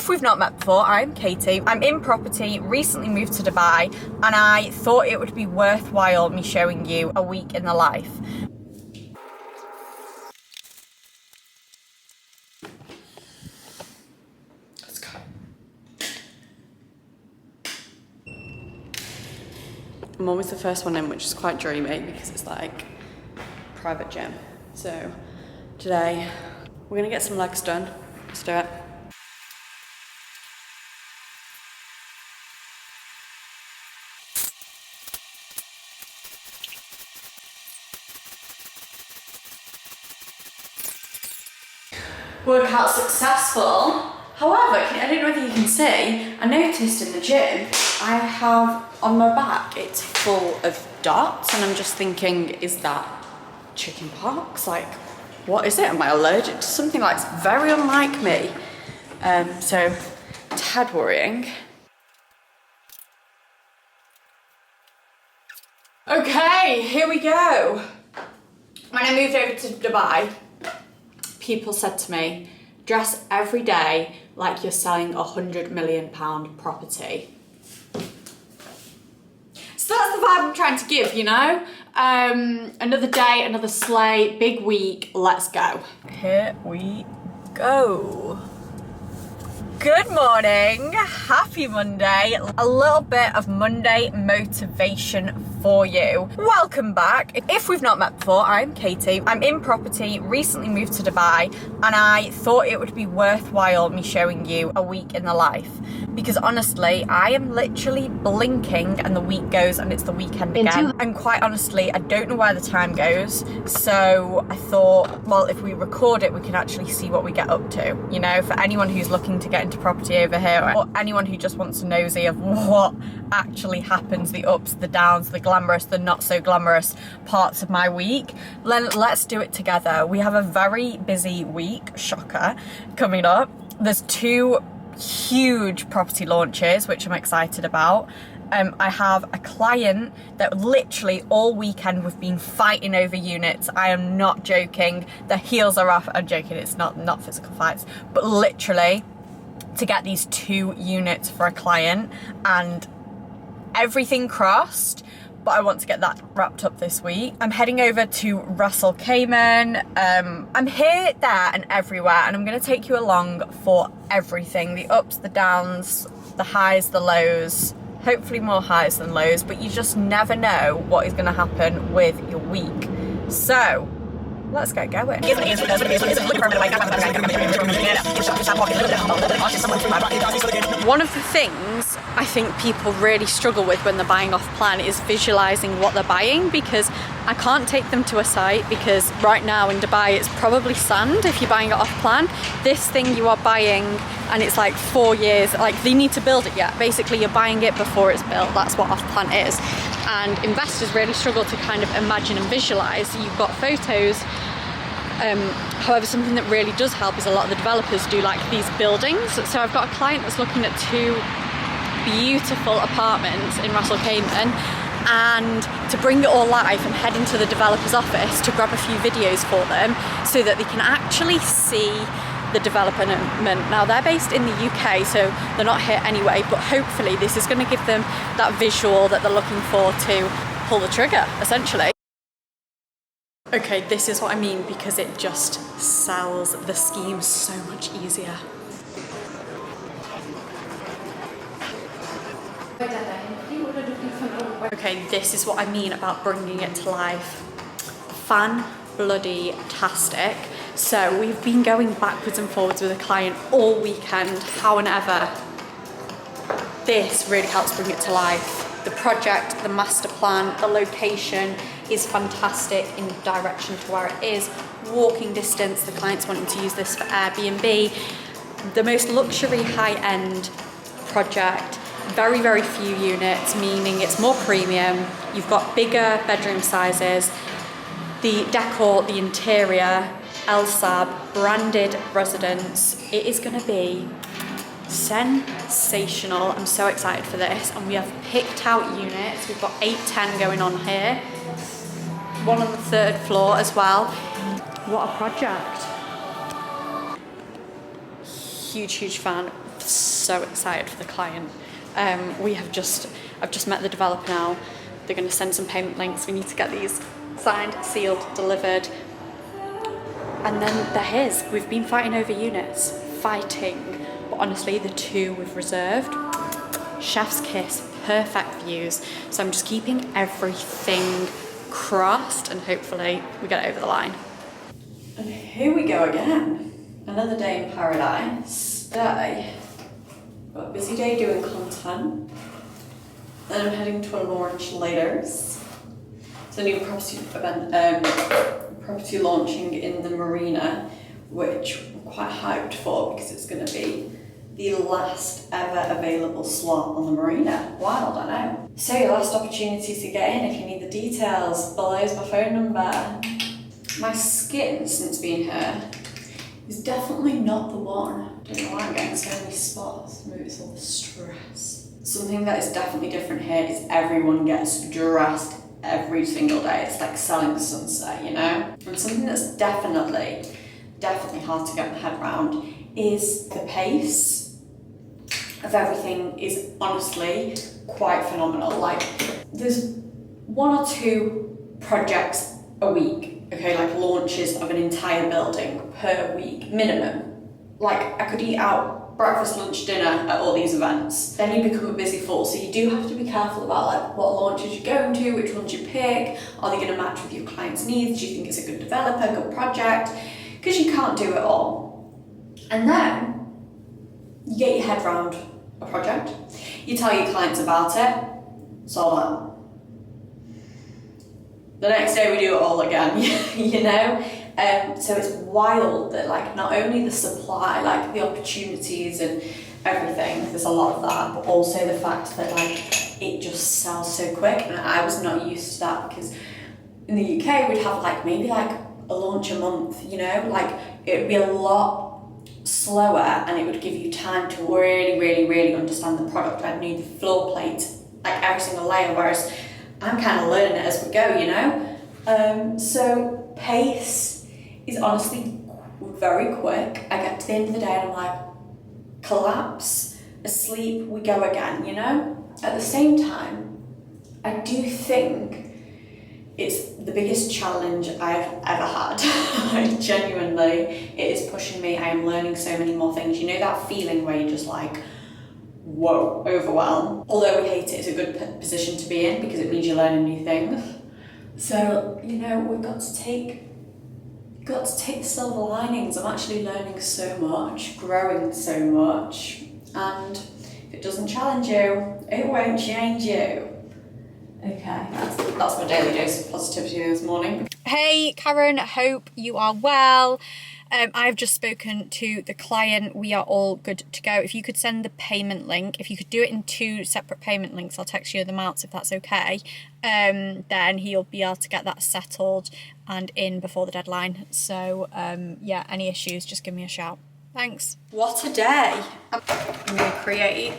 If we've not met before, I'm Katie. I'm in property, recently moved to Dubai, and I thought it would be worthwhile me showing you a week in the life. Let's go. I'm always the first one in, which is quite dreamy because it's like private gym. So today we're gonna get some legs done. Let's do it. Workout successful. However, I don't know if you can see, I noticed in the gym, I have on my back, it's full of dots, and I'm just thinking, is that chicken pox? Like, what is it? Am I allergic to something? Like, it's very unlike me. So, tad worrying. Okay, here we go. When I moved over to Dubai, people said to me, dress every day like you're selling £100 million property. So that's the vibe I'm trying to give, you know? Another day, another sleigh, big week, let's go. Here we go. Good morning, happy Monday. A little bit of Monday motivation for you. Welcome back. If we've not met before, I'm Katie. I'm in property, recently moved to Dubai, and I thought it would be worthwhile me showing you a week in the life. Because honestly, I am literally blinking and the week goes and it's the weekend again. And quite honestly, I don't know where the time goes. So I thought, well, if we record it, we can actually see what we get up to. You know, for anyone who's looking to get into property over here, or anyone who just wants to nosy of what actually happens, the ups, the downs, the glamorous, the not so glamorous parts of my week, let's do it together. We have a very busy week, shocker, coming up. There's 2 huge property launches, which I'm excited about. I have a client that literally all weekend we've been fighting over units. I am not joking. Their heels are off. I'm joking, it's not physical fights, but literally to get these 2 units for a client, and everything crossed, but I want to get that wrapped up this week. I'm heading over to Ras Al Khaimah. I'm here, there and everywhere, and I'm gonna take you along for everything. The ups, the downs, the highs, the lows, hopefully more highs than lows, but you just never know what is gonna happen with your week. So, let's get going. One of the things I think people really struggle with when they're buying off plan is visualizing what they're buying, because I can't take them to a site, because right now in Dubai it's probably sand if you're buying it off plan. This thing you are buying, and it's like 4 years, like they need to build it yet. Basically you're buying it before it's built. That's what off plan is. And investors really struggle to kind of imagine and visualize. You've got photos. However, something that really does help is a lot of the developers do like these buildings. So I've got a client that's looking at 2 beautiful apartments in Ras Al Khaimah, and to bring it all live and head into the developer's office to grab a few videos for them so that they can actually see the development. Now they're based in the UK, so they're not here anyway, but hopefully this is going to give them that visual that they're looking for to pull the trigger, essentially. Okay, this is what I mean, because it just sells the scheme so much easier. Okay, this is what I mean about bringing it to life. Fan-bloody-tastic. So we've been going backwards and forwards with a client all weekend, however, this really helps bring it to life. The project, the master plan, the location is fantastic in direction to where it is. Walking distance, the client's wanting to use this for Airbnb. The most luxury high-end project, very, very few units, meaning it's more premium. You've got bigger bedroom sizes. The decor, the interior, LSAB, branded residence. It is gonna be sensational. I'm so excited for this. And we have picked out units. We've got 8, 10 going on here. One on the 3rd floor as well. What a project. Huge fan. so excited for the client. I've just met the developer now. They're going to send some payment links. We need to get these signed, sealed, delivered. And then they're his. We've been fighting over units, but honestly, the 2 we've reserved, chef's kiss, perfect views. So I'm just keeping everything crossed and hopefully we get it over the line. And here we go again. Another day in paradise. Today, got a busy day doing content. Then I'm heading to a launch later. It's a new property event, property launching in the Marina, which I'm quite hyped for because it's going to be the last ever available slot on the Marina. Wild, I know. So your last opportunity to get in, if you need the details, below is my phone number. My skin since being here is definitely not the one. Don't know why I'm getting so many spots. Maybe it's all the stress. Something that is definitely different here is everyone gets dressed every single day. It's like selling sunset, you know? And something that's definitely hard to get my head around is the pace of everything is honestly quite phenomenal. Like, there's 1 or 2 projects a week, okay, like launches of an entire building per week, minimum. Like, I could eat out breakfast, lunch, dinner at all these events. Then you become a busy fool, so you do have to be careful about like what launches you're going to, which ones you pick. Are they going to match with your client's needs? Do you think it's a good developer, good project? Because you can't do it all. And then you get your head around a project, you tell your clients about it, sold out. The next day we do it all again, you know? So it's wild that like not only the supply, like the opportunities and everything, there's a lot of that, but also the fact that like it just sells so quick. And I was not used to that because in the UK we'd have like maybe like a launch a month, you know? Like it would be a lot slower and it would give you time to really understand the product. I'd need the floor plate, like every single layer, whereas I'm kind of learning it as we go, you know? So pace is honestly very quick. I get to the end of the day and I'm like, collapse, asleep, we go again, you know? At the same time, I do think it's the biggest challenge I've ever had. Like, genuinely, it is pushing me. I am learning so many more things. You know that feeling where you're just like, whoa, overwhelmed. Although we hate it, it's a good position to be in because it means you're learning new things. So, you know, we've got to take the silver linings. I'm actually learning so much, growing so much, and if it doesn't challenge you, it won't change you. Okay, that's my daily dose of positivity this morning. Hey Karen, hope you are well. I've just spoken to the client. We are all good to go. If you could send the payment link, if you could do it in 2 separate payment links, I'll text you the amounts if that's okay. Then he'll be able to get that settled and in before the deadline. So yeah, any issues, just give me a shout. Thanks. What a day. I'm gonna create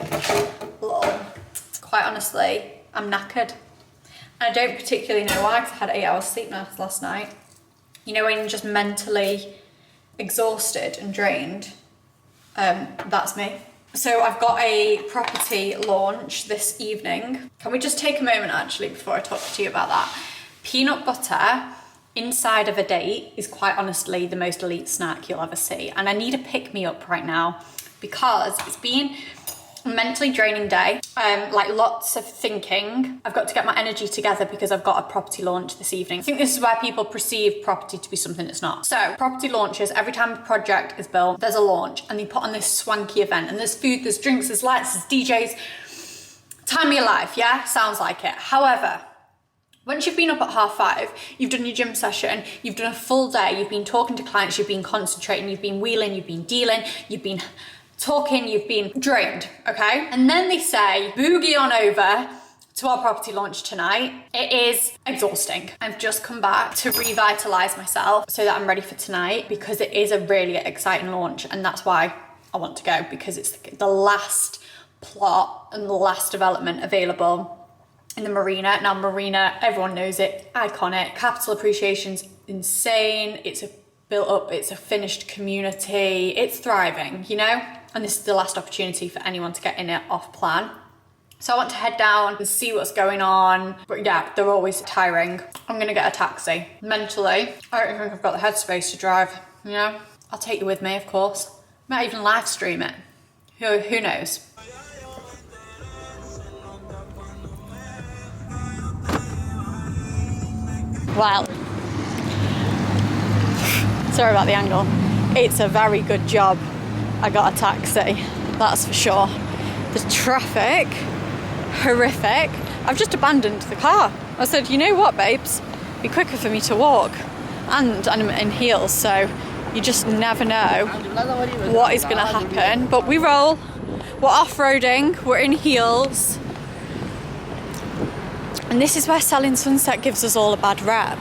quite honestly, I'm knackered. And I don't particularly know why, because I had 8 hours sleep last night. You know when you're just mentally exhausted and drained? That's me. So I've got a property launch this evening. Can we just take a moment actually before I talk to you about that? Peanut butter inside of a date is quite honestly the most elite snack you'll ever see. And I need a pick me up right now because it's been a mentally draining day. Like lots of thinking. I've got to get my energy together because I've got a property launch this evening. I think this is where people perceive property to be something it's not. So property launches, every time a project is built, there's a launch and they put on this swanky event and there's food, there's drinks, there's lights, there's DJs. Time of your life, yeah? Sounds like it. However, once you've been up at 5:30, you've done your gym session, you've done a full day, you've been talking to clients, you've been concentrating, you've been wheeling, you've been dealing, you've been talking, you've been drained, okay? And then they say, boogie on over to our property launch tonight. It is exhausting. I've just come back to revitalize myself so that I'm ready for tonight because it is a really exciting launch and that's why I want to go, because it's the last plot and the last development available in the Marina. Now Marina, everyone knows it, iconic. Capital appreciation's insane. It's a built up, it's a finished community, it's thriving, you know? and this is the last opportunity for anyone to get in it off plan. So I want to head down and see what's going on. But yeah, they're always tiring. I'm gonna get a taxi. Mentally, I don't think I've got the headspace to drive, you know? I'll take you with me, of course. Might even live stream it. Who knows? Well, sorry about the angle. It's a very good job I got a taxi, that's for sure. The traffic, horrific. I've just abandoned the car. I said, you know what, babes? It'd be quicker for me to walk. And I'm in heels, so you just never know what is gonna happen. But we roll, we're off-roading, we're in heels. And this is where selling sunset gives us all a bad rep,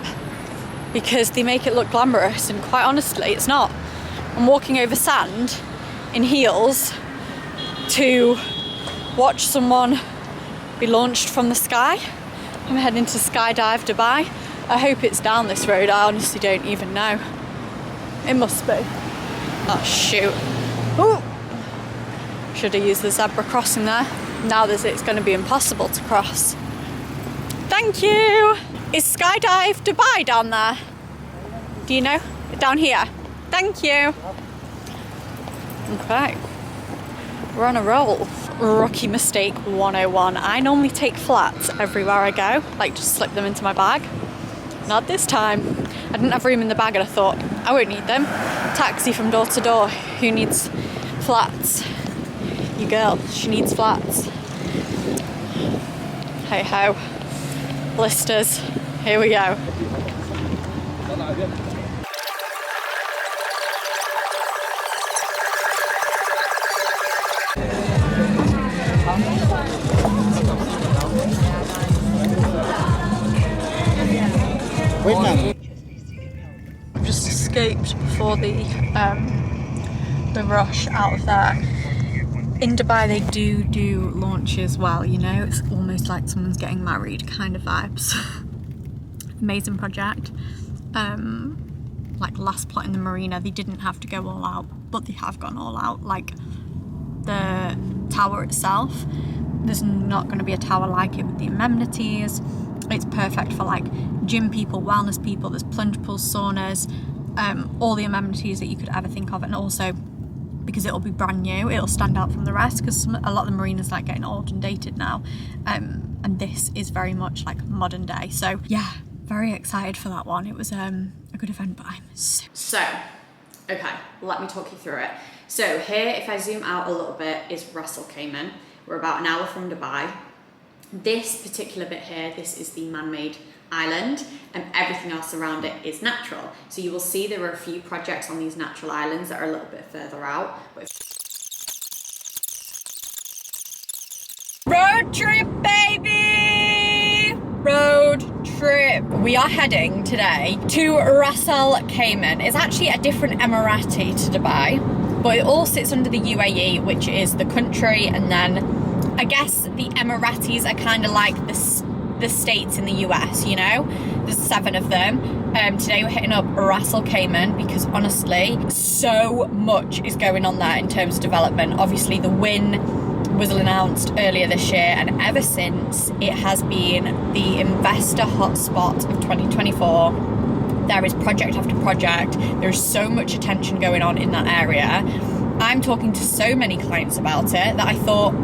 because they make it look glamorous, and quite honestly, it's not. I'm walking over sand in heels to watch someone be launched from the sky. I'm heading to Skydive Dubai. I hope it's down this road, I honestly don't even know. It must be. Oh shoot. Ooh. Should have used the zebra crossing there. Now it's going to be impossible to cross. Thank you. Is Skydive Dubai down there? Do you know? Down here. Thank you. Okay. We're on a roll. Rookie mistake 101. I normally take flats everywhere I go, like just slip them into my bag. Not this time. I didn't have room in the bag and I thought, I won't need them. Taxi from door to door. Who needs flats? You girl, she needs flats. Hey ho. Blisters. Here we go. I've just escaped before the rush out of there. In Dubai they do launches well, you know, it's almost like someone's getting married kind of vibes. Amazing project. Like last plot in the Marina, they didn't have to go all out, but they have gone all out. Like the tower itself, there's not going to be a tower like it with the amenities. It's perfect for like gym people, wellness people. There's plunge pools, saunas, all the amenities that you could ever think of. And also, because it'll be brand new, it'll stand out from the rest, because a lot of the marinas like getting old and dated now. And this is very much like modern day. So yeah, very excited for that one. It was a good event, but I'm so... Okay, let me talk you through it. So here, if I zoom out a little bit, is Ras Al Khaimah. We're about an hour from Dubai. This particular bit here, this is the man-made island, and everything else around it is natural. So you will see there are a few projects on these natural islands that are a little bit further out. Road trip, baby! Road trip. We are heading today to Ras Al Khaimah. It's actually a different Emirati to Dubai, but it all sits under the UAE, which is the country, and then I guess the Emiratis are kind of like the states in the US, you know? There's 7 of them. Today we're hitting up Ras Al Khaimah because honestly, so much is going on there in terms of development. Obviously the win was announced earlier this year, and ever since it has been the investor hotspot of 2024. There is project after project. There's so much attention going on in that area. I'm talking to so many clients about it that I thought,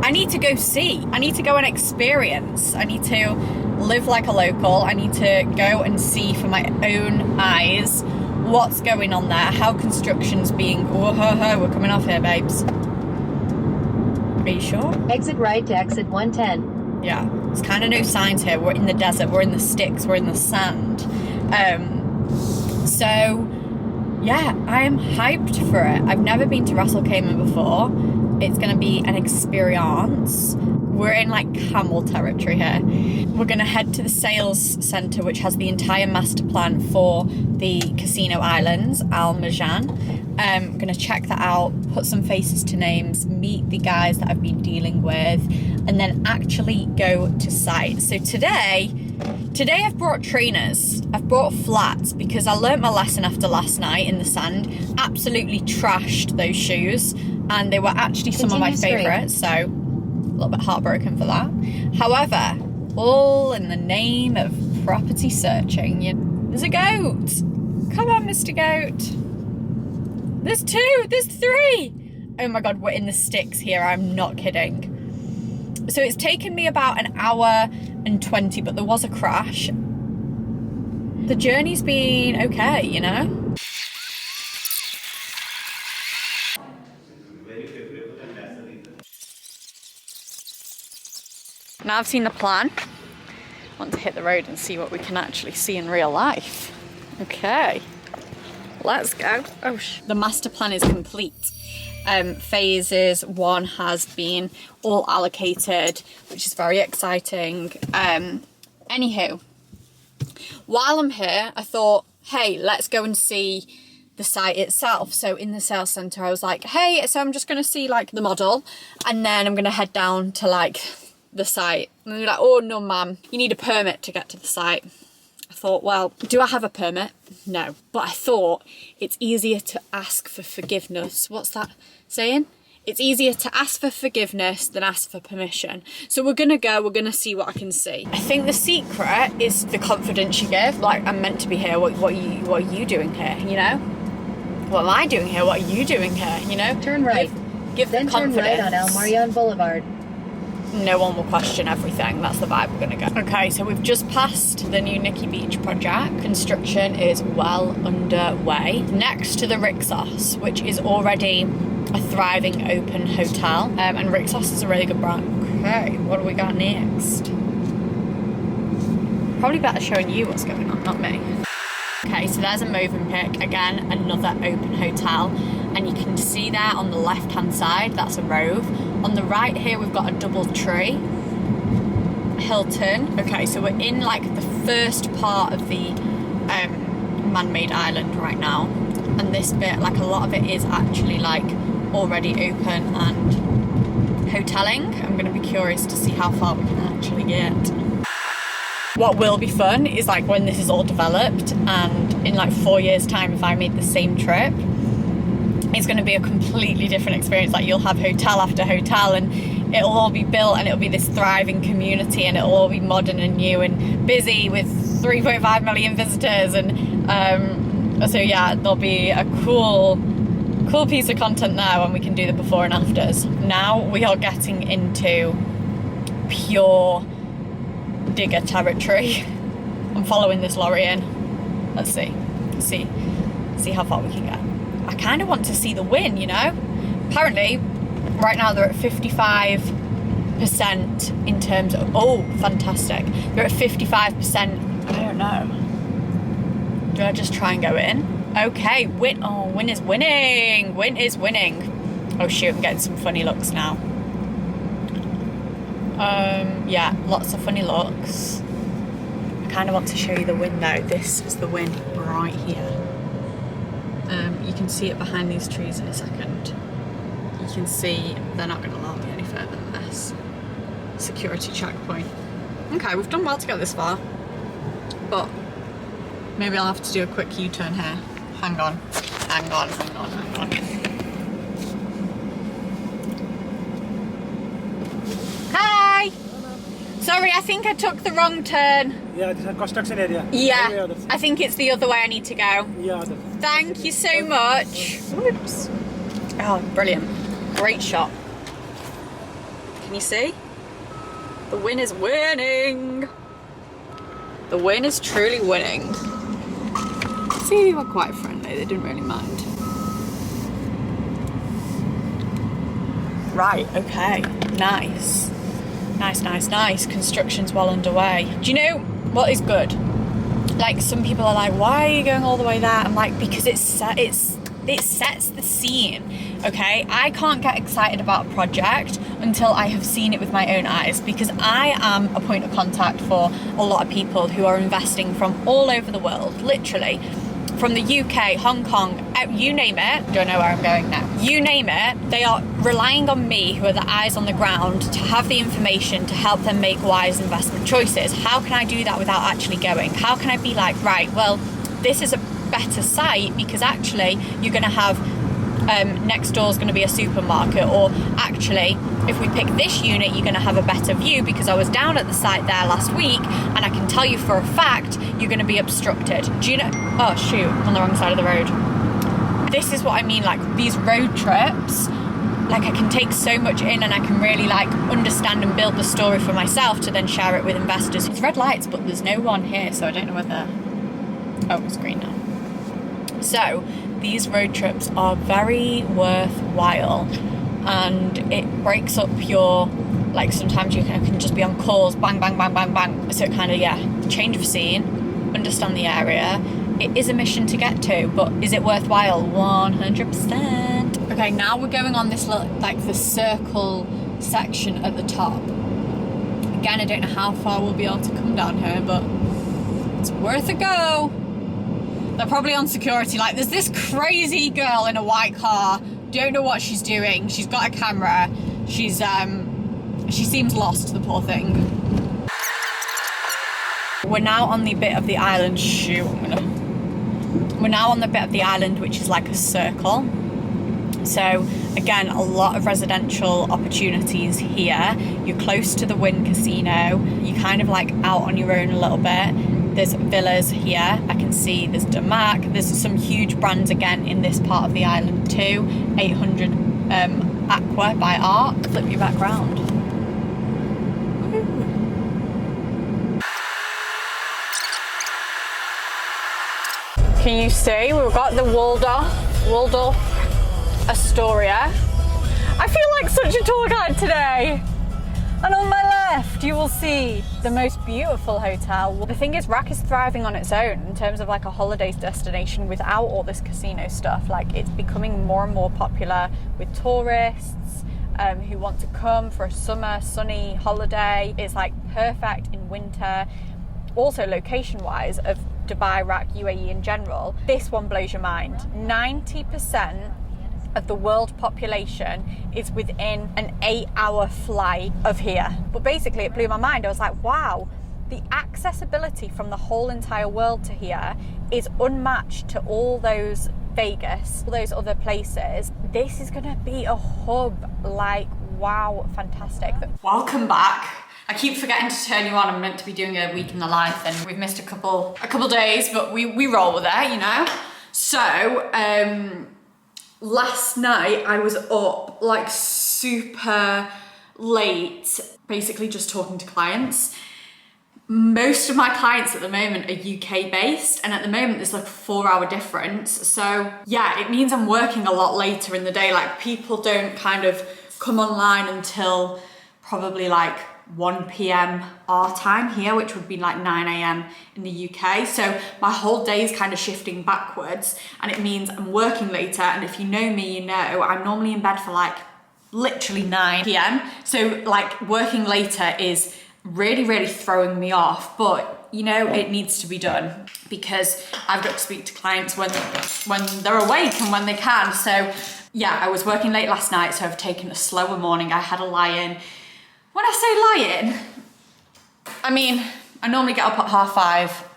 I need to go see. I need to go and experience. I need to live like a local. I need to go and see for my own eyes what's going on there, how construction's being... Whoa, we're coming off here, babes. Are you sure? Exit right to exit 110. Yeah, there's kind of no signs here. We're in the desert, we're in the sticks, we're in the sand. So, yeah, I am hyped for it. I've never been to Ras Al Khaimah before. It's going to be an experience. We're in like camel territory here. We're going to head to the sales centre, which has the entire master plan for the casino islands, Al Marjan. I'm going to check that out, put some faces to names, meet the guys that I've been dealing with, and then actually go to site. So today, Today I've brought trainers, I've brought flats because I learnt my lesson after last night in the sand. Absolutely trashed those shoes, and they were actually some of my favourites, so a little bit heartbroken for that. However, all in the name of property searching. There's a goat! Come on, Mr. Goat! There's 2, there's 3! Oh my god, we're in the sticks here, I'm not kidding. So it's taken me about an hour and 20, but there was a crash. The journey's been okay, you know? Now I've seen the plan. I want to hit the road and see what we can actually see in real life. Okay, let's go. Oh, the master plan is complete. Phases 1 has been all allocated, which is very exciting. Anywho, while I'm here, I thought, hey, let's go and see the site itself. So in the sales centre, I was like, hey, so I'm just going to see like the model, and then I'm going to head down to like the site. And they're like, oh no, ma'am, you need a permit to get to the site. I thought, well, do I have a permit? No. But I thought it's easier to ask for forgiveness. What's that saying? It's easier to ask for forgiveness than ask for permission. So we're gonna go, we're gonna see what I can see. I think the secret is the confidence you give. Like, I'm meant to be here, what are you doing here, you know? What am I doing here? What are you doing here, you know? Turn right. Give then the confidence. Turn right on El Marion Boulevard. No one will question everything. That's the vibe we're gonna go. Okay, so we've just passed the new Nikki Beach project. Construction is well underway. Next to the Rixos, which is already a thriving open hotel. And Rixos is a really good brand. Okay, what do we got next? Probably better showing you what's going on, not me. Okay, so there's a Movenpick, again, another open hotel. And you can see there on the left-hand side, that's a Rove. On the right here, we've got a DoubleTree, Hilton. Okay, so we're in like the first part of the man-made island right now. And this bit, like a lot of it is actually like already open and hoteling. I'm gonna be curious to see how far we can actually get. What will be fun is like when this is all developed, and in like 4 years time, if I made the same trip, it's going to be a completely different experience. Like, you'll have hotel after hotel, and it'll all be built, and it'll be this thriving community, and it'll all be modern and new and busy with 3.5 million visitors. And so yeah, there'll be a cool piece of content there when we can do the before and afters. Now we are getting into pure digger territory. I'm following this lorry in. Let's see how far we can get. I kind of want to see the win, you know? Apparently, right now they're at 55% in terms of, oh, fantastic. They're at 55%, I don't know. Do I just try and go in? Okay, win is winning. Win is winning. Oh shoot, I'm getting some funny looks now. Yeah, lots of funny looks. I kind of want to show you the win though. This is the win right here. You can see it behind these trees in a second. You can see they're not going to allow me any further than this. Security checkpoint. Okay, we've done well to get this far, but maybe I'll have to do a quick U-turn here. Hang on. Hi! Sorry, I think I took the wrong turn. Yeah, this is a construction area. Yeah, I think it's the other way I need to go. Yeah. Thank you so much. Oops. Oh, brilliant. Great shot. Can you see? The win is winning. The win is truly winning. See, they were quite friendly. They didn't really mind. Right, okay. Nice. Nice. Construction's well underway. Do you know what is good? Like, some people are like, why are you going all the way there? I'm like, because it sets the scene, okay? I can't get excited about a project until I have seen it with my own eyes, because I am a point of contact for a lot of people who are investing from all over the world, literally. from the UK, Hong Kong, you name it, don't know where I'm going now, you name it, they are relying on me, who are the eyes on the ground, to have the information to help them make wise investment choices. How can I do that without actually going? How can I be like, right, well, this is a better site because actually you're going to have next door is going to be a supermarket, or actually if we pick this unit you're going to have a better view because I was down at the site there last week and I can tell you for a fact you're going to be obstructed. Do you know, oh shoot, on the wrong side of the road. This is what I mean, like these road trips, like I can take so much in and I can really like understand and build the story for myself to then share it with investors. It's red lights but there's no one here, so I don't know whether, oh it's green now. So these road trips are very worthwhile and it breaks up your, like sometimes you can just be on calls, bang, bang, bang, bang, bang. So it kind of, yeah, change of scene, understand the area. It is a mission to get to, but is it worthwhile? 100%. Okay, now we're going on this little, like the circle section at the top. Again, I don't know how far we'll be able to come down here, but it's worth a go. They're probably on security. Like, there's this crazy girl in a white car. Don't know what she's doing. She's got a camera. She seems lost, the poor thing. We're now on the bit of the island. We're now on the bit of the island which is like a circle. So again, a lot of residential opportunities here. You're close to the Wynn Casino. You're kind of like out on your own a little bit. There's villas here. I can see there's Damac. There's some huge brands again in this part of the island too. 800 Aqua by Arc. Flip you back round. Can you see? We've got the Waldorf Astoria. I feel like such a tour guide today. And on my left, you will see the most beautiful hotel. The thing is, RAK is thriving on its own in terms of like a holidays destination without all this casino stuff. Like, it's becoming more and more popular with tourists who want to come for a summer sunny holiday. It's like perfect in winter. Also, location-wise, of Dubai, RAK, UAE in general, this one blows your mind. 90% of the world population is within an 8-hour flight of here. But basically it blew my mind. I was like, wow, the accessibility from the whole entire world to here is unmatched to all those Vegas, all those other places. This is gonna be a hub, like, wow, fantastic. Welcome back. I keep forgetting to turn you on. I'm meant to be doing a week in the life and we've missed a couple days, but we roll with it, you know? So, last night I was up like super late, basically just talking to clients. Most of my clients at the moment are UK based, and at the moment there's like a 4-hour difference. So yeah, it means I'm working a lot later in the day. Like, people don't kind of come online until probably like 1 p.m. our time here, which would be like 9 a.m. in the UK. So my whole day is kind of shifting backwards, and it means I'm working later. And if you know me, you know I'm normally in bed for like literally 9 p.m. So like working later is really, really throwing me off, but you know, it needs to be done because I've got to speak to clients when they're awake and when they can. So yeah, I was working late last night, so I've taken a slower morning. I had a lie-in. When I say lie-in, I mean, I normally get up at 5:30.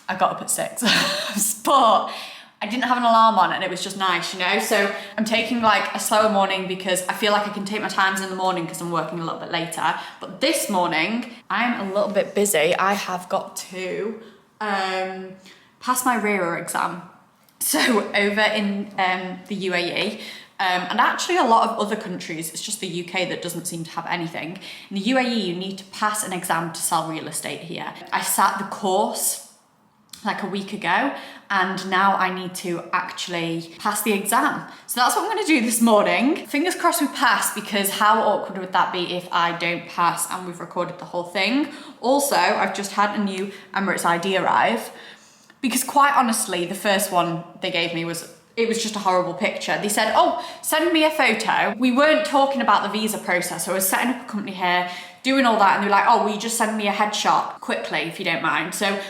I got up at 6, but I didn't have an alarm on and it was just nice, you know? So I'm taking like a slower morning because I feel like I can take my times in the morning because I'm working a little bit later. But this morning, I'm a little bit busy. I have got to pass my RERA exam. So over in the UAE, and actually a lot of other countries, it's just the UK that doesn't seem to have anything. In the UAE, you need to pass an exam to sell real estate here. I sat the course like a week ago, and now I need to actually pass the exam. So that's what I'm gonna do this morning. Fingers crossed we pass, because how awkward would that be if I don't pass and we've recorded the whole thing. Also, I've just had a new Emirates ID arrive, because quite honestly, the first one they gave me was just a horrible picture. They said, oh, send me a photo. We weren't talking about the visa process. So I was setting up a company here, doing all that, and they were like, oh, will you just send me a headshot quickly if you don't mind? So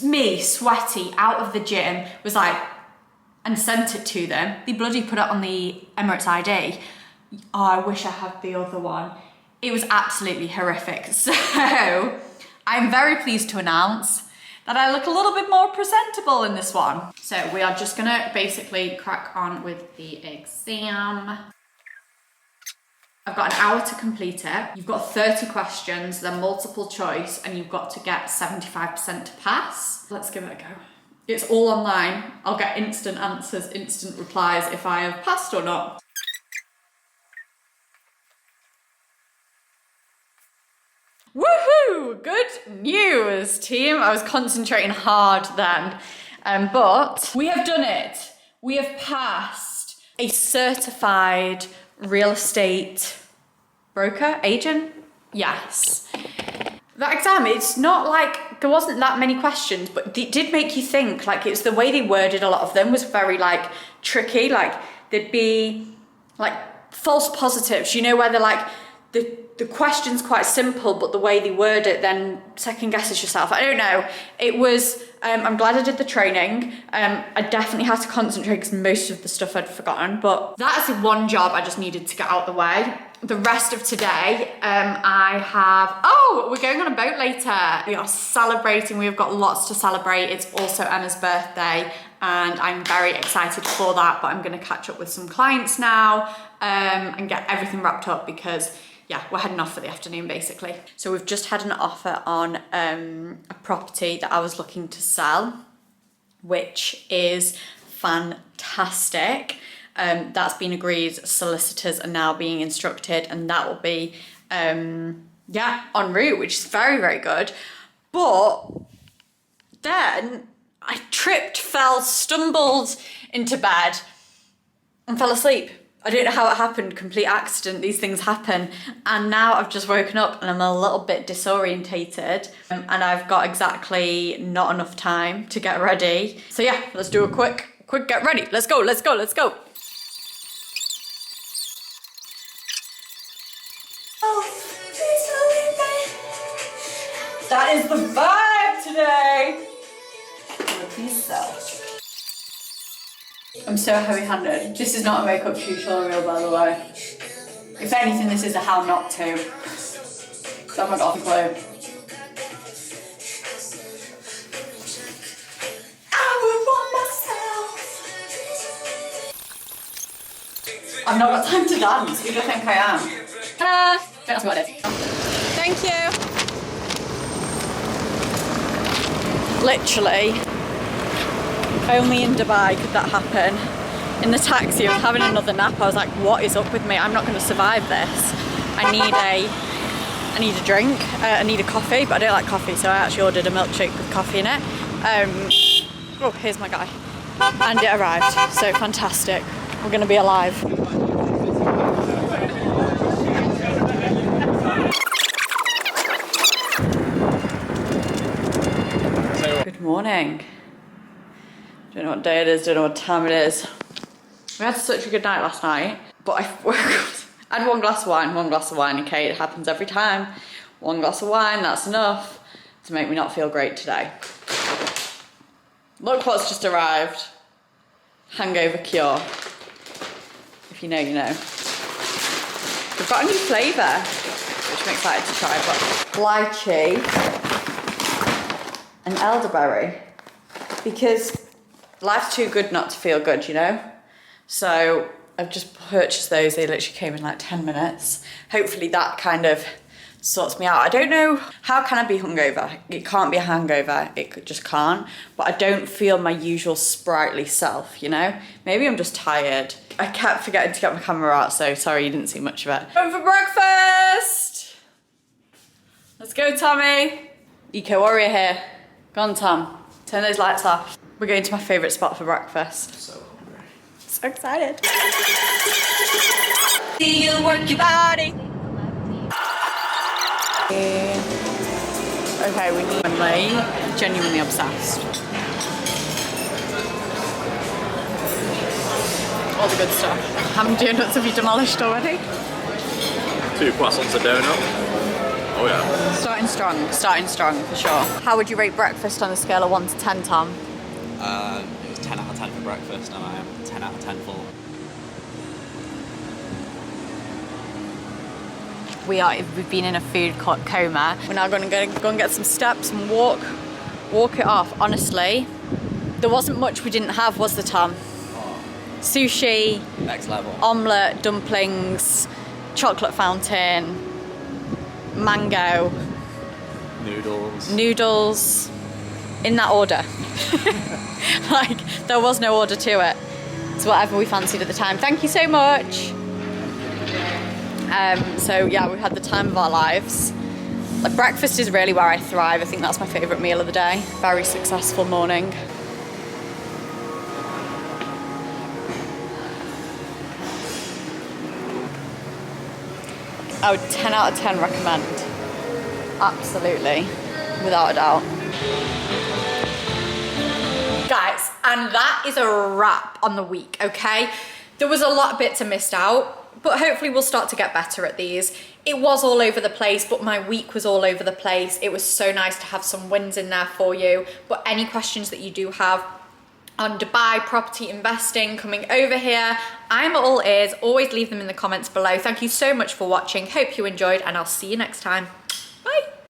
me, sweaty, out of the gym, was like, and sent it to them. They bloody put it on the Emirates ID. Oh, I wish I had the other one. It was absolutely horrific. So I'm very pleased to announce that I look a little bit more presentable in this one. So we are just gonna basically crack on with the exam. I've got an hour to complete it. You've got 30 questions, they're multiple choice, and you've got to get 75% to pass. Let's give it a go. It's all online. I'll get instant answers, instant replies if I have passed or not. Woohoo! Good news, team. I was concentrating hard then, but we have done it. We have passed a certified real estate broker, agent. Yes. That exam, it's not like, there wasn't that many questions, but it did make you think. Like, it's the way they worded a lot of them was very like tricky. Like, there'd be like false positives, you know, where they're like, the question's quite simple, but the way they word it then second guesses yourself. I don't know. It was, I'm glad I did the training. I definitely had to concentrate because most of the stuff I'd forgotten, but that is one job I just needed to get out of the way. The rest of today, we're going on a boat later. We are celebrating, we've got lots to celebrate. It's also Emma's birthday and I'm very excited for that, but I'm gonna catch up with some clients now and get everything wrapped up because yeah, we're heading off for the afternoon basically. So we've just had an offer on a property that I was looking to sell, which is fantastic. That's been agreed, solicitors are now being instructed, and that will be, en route, which is very, very good. But then I tripped, fell, stumbled into bed and fell asleep. I don't know how it happened, complete accident, these things happen. And now I've just woken up and I'm a little bit disorientated and I've got exactly not enough time to get ready. So yeah, let's do a quick get ready. Let's go, let's go, let's go. That is the vibe today. I'm so heavy-handed. This is not a makeup tutorial, by the way. If anything, this is a how not to. So I've got a clue. I would want myself. I've not got time to dance. Who do you think I am? Don't ask me what it is. Thank you. Literally, only in Dubai could that happen. In the taxi, I was having another nap. I was like, what is up with me? I'm not going to survive this. I need a drink. I need a coffee, but I don't like coffee, so I actually ordered a milkshake with coffee in it. Oh, here's my guy. And it arrived, so fantastic. We're going to be alive. Good morning. Don't know what day it is, don't know what time it is. We had such a good night last night, but I had one glass of wine, okay? It happens every time. One glass of wine, that's enough to make me not feel great today. Look what's just arrived. Hangover cure. If you know, you know. We've got a new flavour, which I'm excited to try, but lychee and elderberry, because life's too good not to feel good, you know? So I've just purchased those. They literally came in like 10 minutes. Hopefully that kind of sorts me out. I don't know, how can I be hungover? It can't be a hangover, just can't. But I don't feel my usual sprightly self, you know? Maybe I'm just tired. I kept forgetting to get my camera out, so sorry you didn't see much of it. Going for breakfast! Let's go, Tommy. Eco warrior here. Go on, Tom. Turn those lights off. We're going to my favourite spot for breakfast. So hungry. So excited. See you work your body. Okay, we need I'm genuinely obsessed. All the good stuff. How many donuts have you demolished already? 2 croissants a donut. Oh yeah. Starting strong for sure. How would you rate breakfast on a scale of 1 to 10, Tom? It was 10 out of 10 for breakfast, and I am 10 out of 10 full. We've been in a food coma. We're now going to go and get some steps and walk it off. Honestly, there wasn't much we didn't have, was there, Tom? Sushi, Next level. omelette, dumplings, chocolate fountain, mango, noodles, in that order. Like, there was no order to it. It's whatever we fancied at the time. Thank you so much. So yeah, we've had the time of our lives. Like, breakfast is really where I thrive. I think that's my favourite meal of the day. Very successful morning. I would 10 out of 10 recommend. Absolutely, without a doubt. Guys, and that is a wrap on the week, okay? There was a lot of bits I missed out, but hopefully we'll start to get better at these. It was all over the place, but my week was all over the place. It was so nice to have some wins in there for you. But any questions that you do have on Dubai property investing, coming over here, I'm all ears. Always leave them in the comments below. Thank you so much for watching. Hope you enjoyed, and I'll see you next time. Bye.